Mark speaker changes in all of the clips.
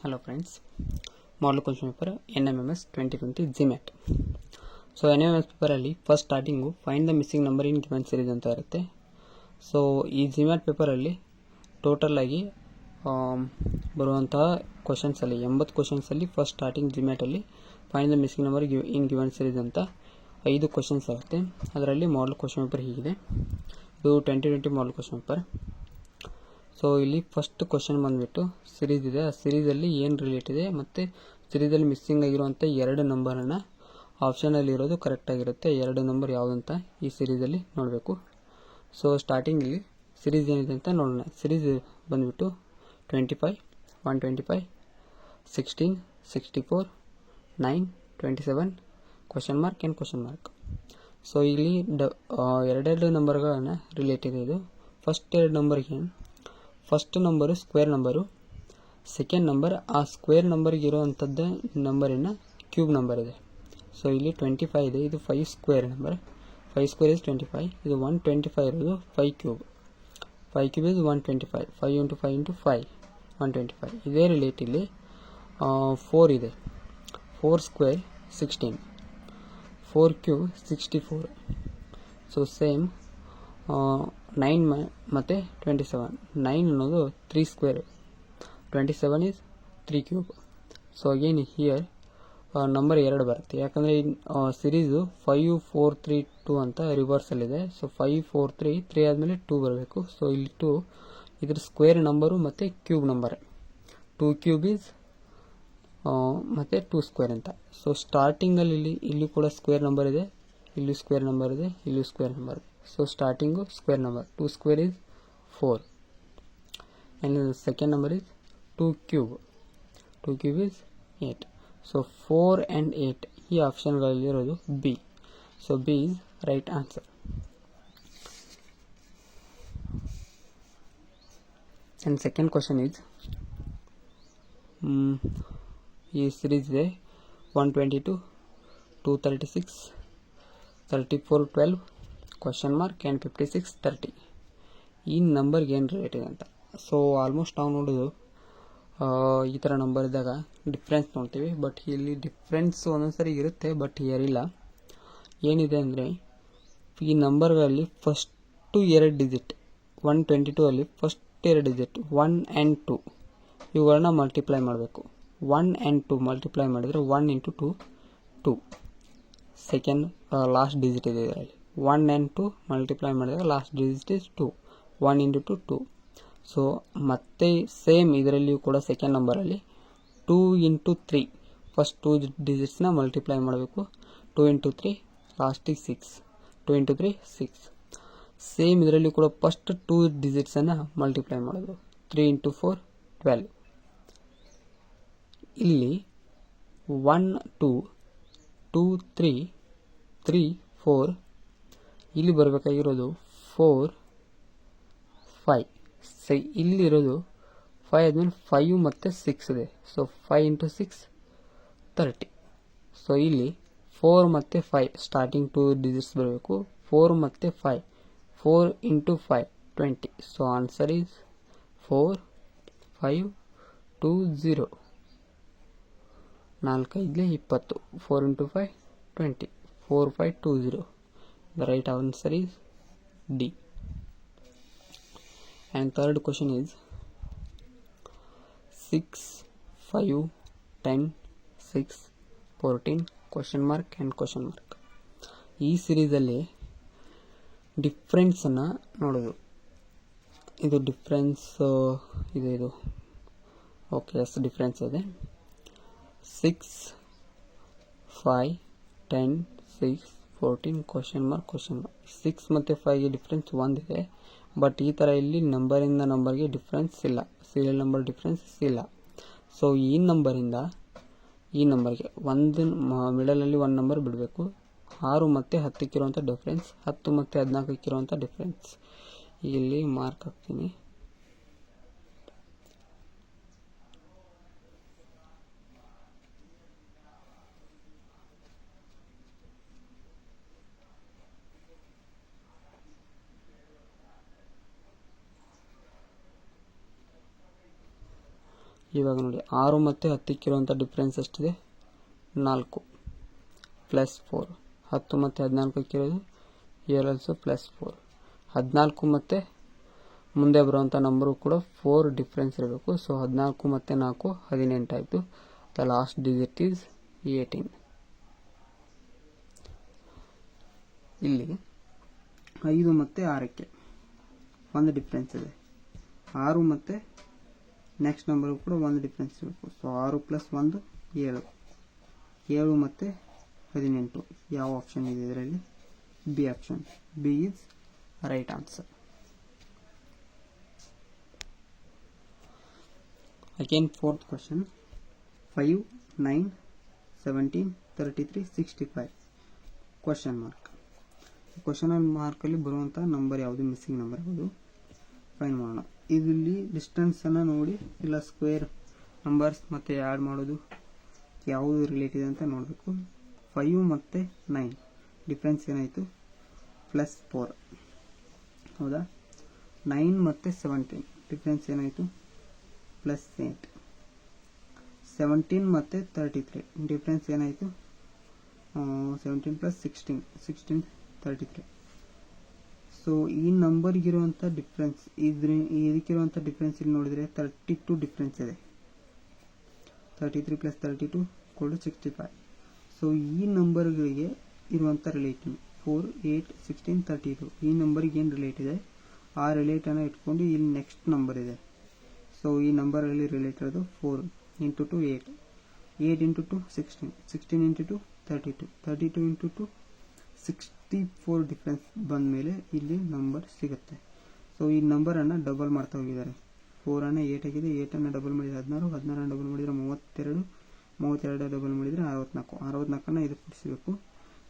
Speaker 1: Hello friends, Model Question Paper NMMS 2020 GMAT. So NMMS ಪೇಪರಲ್ಲಿ first starting find the missing number in given series ಅಂತ ಇರುತ್ತೆ. So ಈ GMAT ಪೇಪರಲ್ಲಿ total ಆಗಿ ಬರುವಂತಹ ಕ್ವಶನ್ಸಲ್ಲಿ 80 ಕ್ವಶನ್ಸಲ್ಲಿ ಫಸ್ಟ್ ಸ್ಟಾರ್ಟಿಂಗ್ GMATಲ್ಲಿ find the missing number in given series ಅಂತ 5 ಕ್ವಶನ್ಸ್ ಆಗುತ್ತೆ. ಅದರಲ್ಲಿ ಮಾಡಲ್ ಕ್ವಶನ್ ಪೇಪರ್ ಹೀಗಿದೆ. ಇದು 2020 ಮಾಡಲ್ ಕ್ವಶನ್ ಪೇಪರ್. ಸೊ ಇಲ್ಲಿ ಫಸ್ಟ್ ಕ್ವಶನ್ ಬಂದುಬಿಟ್ಟು ಸಿರೀಸ್ ಇದೆ. ಆ ಸಿರೀಸಲ್ಲಿ ಏನು ರಿಲೇಟ್ ಇದೆ ಮತ್ತು ಸಿರೀಸಲ್ಲಿ ಮಿಸ್ಸಿಂಗ್ ಆಗಿರುವಂಥ 2 ನಂಬರನ್ನು ಆಪ್ಷನಲ್ಲಿ ಇರೋದು ಕರೆಕ್ಟಾಗಿರುತ್ತೆ. 2 ನಂಬರ್ ಯಾವುದಂತ ಈ ಸಿರೀಸಲ್ಲಿ ನೋಡಬೇಕು. ಸೊ ಸ್ಟಾರ್ಟಿಂಗಲ್ಲಿ ಸಿರೀಸ್ ಏನಿದೆ ಅಂತ ನೋಡೋಣ. ಸಿರೀಸ್ ಬಂದುಬಿಟ್ಟು 25, 125, 16, 64, 9, 27, question mark and question mark. So ಇಲ್ಲಿ ಎರಡೆರಡು ನಂಬರ್ಗಳನ್ನು ರಿಲೇಟ್ ಇದೆ. ಇದು ಫಸ್ಟ್ 2 ನಂಬರ್ಗೆ first number square number, second number ಆ ಸ್ಕ್ವೇರ್ ನಂಬರ್ಗೆ ಇರೋವಂಥದ್ದು ನಂಬರಿನ ಕ್ಯೂಬ್ ನಂಬರ್ ಇದೆ. ಸೊ ಇಲ್ಲಿ 25 ಇದೆ, ಇದು 5 ಸ್ಕ್ವೇರ್ ನಂಬರ್. 5 square is 25. ಇದು 125 ಇರೋದು 5 cube. 5 cube is 125. 5 into 5 into 5 125. ಇದೇ ರಿಲೇಟ್ ಇಲ್ಲಿ 4 ಇದೆ. 4 ಸ್ಕ್ವೇರ್ 16, 4 ಕ್ಯೂಬ್ 64. ಸೊ ಸೇಮ್ 9 ಮತ್ತು 27. 9 ಅನ್ನೋದು 3 square, 27 is 3 cube. So again here number 2 ಬರುತ್ತೆ. ಯಾಕಂದರೆ ಈ ಸಿರೀಸು 5, 4, 3, 2 ಅಂತ ರಿವರ್ಸಲ್ಲಿದೆ. ಸೊ 5, 4, 3, 3 ಆದಮೇಲೆ 2 ಬರಬೇಕು. ಸೊ ಇಲ್ಲಿ 2 ಇದ್ರ ಸ್ಕ್ವೇರ್ ನಂಬರು ಮತ್ತು ಕ್ಯೂಬ್ ನಂಬರ್. 2 ಕ್ಯೂಬ್ ಈಸ್ ಮತ್ತು 2 ಸ್ಕ್ವೇರ್ ಅಂತ. ಸೊ ಸ್ಟಾರ್ಟಿಂಗಲ್ಲಿ ಇಲ್ಲಿ ಕೂಡ ಸ್ಕ್ವೇರ್ ನಂಬರ್ ಇದೆ, ಇಲ್ಲಿ ಸ್ಕ್ವೇರ್ ನಂಬರ್ ಇದೆ, ಇಲ್ಲಿ ಸ್ಕ್ವೇರ್ ನಂಬರ್ ಇದೆ. So starting square number 2 square is 4 and the second number is 2 cube. 2 cube is 8. So 4 and 8 ಈ ಆಪ್ಷನ್ಗಳಲ್ಲಿ ಇರೋದು B. So B is right answer. And second question is ಈ series ಇದೆ 122, 236, 34, 12 question mark and 56, 30. ಈ ನಂಬರ್ಗೆ ಏನು relate ಇದೆ ಅಂತ. So almost ನಾವು ನೋಡೋದು ಈ ಥರ ನಂಬರ್ ಇದ್ದಾಗ ಡಿಫ್ರೆನ್ಸ್ ನೋಡ್ತೀವಿ. ಬಟ್ ಇಲ್ಲಿ ಡಿಫ್ರೆನ್ಸ್ ಒಂದೊಂದು ಸರಿ ಇರುತ್ತೆ, ಬಟ್ ಇಯರಿಲ್ಲ. ಏನಿದೆ ಅಂದರೆ ಈ ನಂಬರ್ಗಳಲ್ಲಿ ಫಸ್ಟು 2 ಡಿಜಿಟ್ 122 ಅಲ್ಲಿ ಫಸ್ಟ್ 2 ಡಿಜಿಟ್ 1 ಆ್ಯಂಡ್ 2 ಇವುಗಳನ್ನ ಮಲ್ಟಿಪ್ಲೈ ಮಾಡಬೇಕು. 1 ಆ್ಯಂಡ್ 2 ಮಲ್ಟಿಪ್ಲೈ ಮಾಡಿದರೆ 1 ಇಂಟು 2 2. ಸೆಕೆಂಡ್ ಲಾಸ್ಟ್ ಡಿಜಿಟ್ ಇದೆ ಇದರಲ್ಲಿ. 1 ಆ್ಯಂಡ್ 2 ಮಲ್ಟಿಪ್ಲೈ ಮಾಡಿದಾಗ last digit is 2. 1 into 2 2. So ಮತ್ತೆ ಸೇಮ್ ಇದರಲ್ಲಿಯೂ ಕೂಡ ಸೆಕೆಂಡ್ ನಂಬರಲ್ಲಿ 2 ಇಂಟು 3 ಫಸ್ಟ್ 2 ಡಿಜಿಟ್ಸ್ನ ಮಲ್ಟಿಪ್ಲೈ ಮಾಡಬೇಕು. 2 ಇಂಟು 3 ಲಾಸ್ಟಿಗೆ 6. 2 ಇಂಟು 3 6. ಸೇಮ್ ಇದರಲ್ಲಿ ಕೂಡ ಫಸ್ಟ್ 2 ಡಿಜಿಟ್ಸನ್ನು ಮಲ್ಟಿಪ್ಲೈ ಮಾಡೋದು. 3 ಇಂಟು 4 12. ಇಲ್ಲಿ 1 2 2 3 3 4 ಇಲ್ಲಿ ಬರಬೇಕಾಗಿರೋದು 4 5. ಇಲ್ಲಿರೋದು 5 ಆದಮೇಲೆ 5 ಮತ್ತು 6 ಇದೆ. So 5 into 6 30. ಸೊ ಇಲ್ಲಿ 4 ಮತ್ತು 5 ಸ್ಟಾರ್ಟಿಂಗ್ 2 ಡಿಜಿಟ್ಸ್ ಬರಬೇಕು. 4 ಮತ್ತು 5 4 into 5 20. So answer is 4 5 2 0. 4 5 20. 4 into 5 20. 4 5 2 0. The right answer is D. And third question is 6 5 10 6 14 question mark and question mark. ಈ ಸಿರೀಸಲ್ಲಿ ಡಿಫ್ರೆನ್ಸನ್ನು ನೋಡೋದು. ಇದು ಡಿಫ್ರೆನ್ಸ್ ಇದೆ. ಇದು ಓಕೆ, ಎಸ್ ಡಿಫ್ರೆನ್ಸ್ ಇದೆ. 6 5 10 6 14 ಕ್ವಶನ್ ಮಾರ್ಕ್ ಕ್ವಶನ್ ಮಾರ್ಕ್. 6 ಮತ್ತು 5ಗೆ ಡಿಫ್ರೆನ್ಸ್ 1 ಇದೆ. ಬಟ್ ಈ ಥರ ಇಲ್ಲಿ ನಂಬರಿಂದ ನಂಬರ್ಗೆ ಡಿಫ್ರೆನ್ಸ್ ಇಲ್ಲ, ಸೀರಿಯಲ್ ನಂಬರ್ ಡಿಫ್ರೆನ್ಸ್ ಇಲ್ಲ. ಸೊ ಈ ನಂಬರಿಂದ ಈ ನಂಬರ್ಗೆ ಒಂದು ಮಿಡಲಲ್ಲಿ 1 ನಂಬರ್ ಬಿಡಬೇಕು. 6 ಮತ್ತು 10ಕ್ಕಿರುವಂಥ ಡಿಫ್ರೆನ್ಸ್, 10 ಮತ್ತು 14ಕ್ಕಿರುವಂಥ ಡಿಫ್ರೆನ್ಸ್ ಇಲ್ಲಿ ಮಾರ್ಕ್ ಹಾಕ್ತೀನಿ. ಇವಾಗ ನೋಡಿ 6 ಮತ್ತು 10ಕ್ಕಿರುವಂಥ ಡಿಫ್ರೆನ್ಸ್ ಎಷ್ಟಿದೆ 4 ಪ್ಲಸ್ 4. 10 ಮತ್ತು 14ಕ್ಕಿರೋದು ಆಲ್ಸೋ ಪ್ಲಸ್ 4. 14 ಮತ್ತು ಮುಂದೆ ಬರುವಂಥ ನಂಬರು ಕೂಡ 4 ಡಿಫ್ರೆನ್ಸ್ ಇರಬೇಕು. ಸೊ 14 ಮತ್ತು 4 18 ಆಯಿತು. The last digit is 18. ಇಲ್ಲಿ 5 ಮತ್ತು 6ಕ್ಕೆ ಒಂದು ಡಿಫ್ರೆನ್ಸ್ ಇದೆ. 6 ಮತ್ತು ನೆಕ್ಸ್ಟ್ ನಂಬರು ಕೂಡ ಒಂದು ಡಿಫ್ರೆನ್ಸ್ ಇರಬೇಕು. So 6 plus 1 7. 7 ಮತ್ತು 18 ಯಾವ ಆಪ್ಷನ್ ಇದೆ ಇದರಲ್ಲಿ? B option. B is right answer. Again fourth question. 5, 9, 17, 33, 65 question mark. Question ಮಾರ್ಕಲ್ಲಿ ಬರುವಂಥ ನಂಬರ್ ಯಾವುದು, ಮಿಸ್ಸಿಂಗ್ ನಂಬರ್ ಯಾವುದು ಫೈಂಡ್ ಮಾಡೋಣ. ಇಲ್ಲಿ ಡಿಸ್ಟೆನ್ಸನ್ನು ನೋಡಿ ಇಲ್ಲ ಸ್ಕ್ವೇರ್ ನಂಬರ್ಸ್ ಮತ್ತು ಆ್ಯಡ್ ಮಾಡೋದು ಯಾವುದು ರಿಲೇಟ್ ಇದೆ ಅಂತ ನೋಡಬೇಕು. 5 ಮತ್ತು 9 ಡಿಫ್ರೆನ್ಸ್ ಏನಾಯಿತು? ಪ್ಲಸ್ 4 ಹೌದಾ. 9 ಮತ್ತು 17 ಡಿಫ್ರೆನ್ಸ್ ಏನಾಯಿತು? ಪ್ಲಸ್ 8. 17 ಮತ್ತು 33 ಡಿಫ್ರೆನ್ಸ್ ಏನಾಯಿತು? 17 ಪ್ಲಸ್ 16 33. ಸೊ ಈ ನಂಬರ್ಗಿರುವಂಥ ಡಿಫ್ರೆನ್ಸ್ ಇದಕ್ಕಿರುವಂಥ ಡಿಫ್ರೆನ್ಸ್ ಇಲ್ಲಿ ನೋಡಿದರೆ 32 ಡಿಫ್ರೆನ್ಸ್ ಇದೆ. 33 ಪ್ಲಸ್ 32 = 65. ಸೊ ಈ ನಂಬರ್ಗಳಿಗೆ ಇರುವಂಥ ರಿಲೇಟಿವ್ 4, 8, 16, 32 ಈ ನಂಬರ್ಗೆ ಏನು ರಿಲೇಟ್ ಇದೆ ಆ ರಿಲೇಟನ್ನು ಇಟ್ಕೊಂಡು ಇಲ್ಲಿ ನೆಕ್ಸ್ಟ್ ನಂಬರ್ ಇದೆ. ಸೊ ಈ ನಂಬರಲ್ಲಿ ರಿಲೇಟ್ ಇರೋದು 4 into 2 8, 8 into 2 16, 16 into 2 32, 32 into 2 64 difference ಬಂದ ಮೇಲೆ ಇಲ್ಲಿ ನಂಬರ್ ಸಿಗುತ್ತೆ. ಸೊ ಈ ನಂಬರನ್ನು ಡಬಲ್ ಮಾಡ್ತಾ ಹೋಗಿದ್ದಾರೆ. 4 8 ಆಗಿದೆ, 8 ಡಬಲ್ ಮಾಡಿದರೆ 16, 16 ಡಬಲ್ ಮಾಡಿದರೆ 32, 32 ಡಬಲ್ ಮಾಡಿದರೆ 64, 64 ಇದು ಕೂಡಿಸಬೇಕು.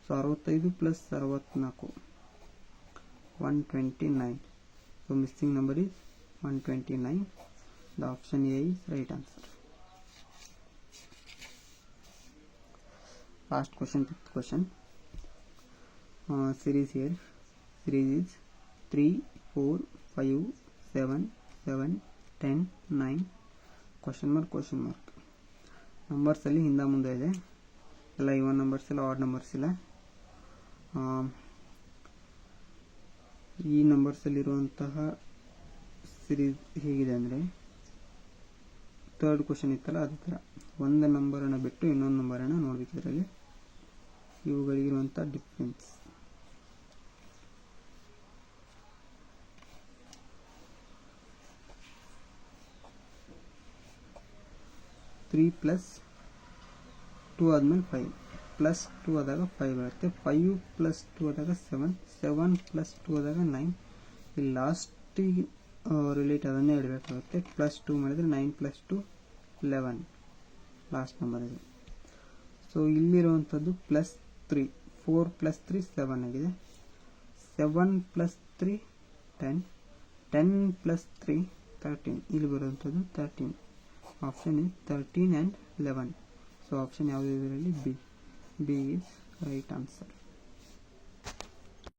Speaker 1: So 65 plus 64 129. So missing number is 129. The option A is right answer. Last question, fifth question. Series here. Series is 3, 4, 5, 7, 7, 10, 9. Question mark. Numbers ಅಲ್ಲಿ ಹಿಂದೆ ಮುಂದೆ ಇದೆ. ಎಲ್ಲ ಇವನ್ ನಂಬರ್ಸ್ ಇಲ್ಲ, ಆಡ್ ನಂಬರ್ಸ್ ಇಲ್ಲ. ಈ ನಂಬರ್ಸಲ್ಲಿರುವಂತಹ ಸಿರೀಸ್ ಹೇಗಿದೆ ಅಂದರೆ ಥರ್ಡ್ ಕ್ವಶನ್ ಇತ್ತಲ್ಲ ಅದೇ ಥರ ಒಂದು ನಂಬರನ್ನು ಬಿಟ್ಟು ಇನ್ನೊಂದು ನಂಬರನ್ನು ನೋಡಬೇಕು. ಇದರಲ್ಲಿ ಇವುಗಳಿಗಿರುವಂಥ ಡಿಫ್ರೆನ್ಸ್ 3 ಪ್ಲಸ್ 2 ಆದಮೇಲೆ 5 ಪ್ಲಸ್ 2 ಆದಾಗ 5 ಬರುತ್ತೆ. 5 ಪ್ಲಸ್ 2 ಆದಾಗ 7, 7 ಪ್ಲಸ್ 2 ಆದಾಗ 9. ಇಲ್ಲಿ ಲಾಸ್ಟಿಗೆ ರಿಲೇಟ್ ಅದನ್ನೇ ಇಡಬೇಕಾಗುತ್ತೆ. ಪ್ಲಸ್ 2 ಮಾಡಿದರೆ 9 ಪ್ಲಸ್ 2 11 ಲಾಸ್ಟ್ ನಂಬರ್ ಇದೆ. ಸೊ ಇಲ್ಲಿರುವಂಥದ್ದು ಪ್ಲಸ್ 3, 4 ಪ್ಲಸ್ 3 7 ಆಗಿದೆ. 7 ಪ್ಲಸ್ 3 10, 10 ಪ್ಲಸ್ 3 13. ಇಲ್ಲಿ ಬರುವಂಥದ್ದು 13. Option is 13 and 11. So option ಯಾವುದು ಇದರಲ್ಲಿ? B is right answer.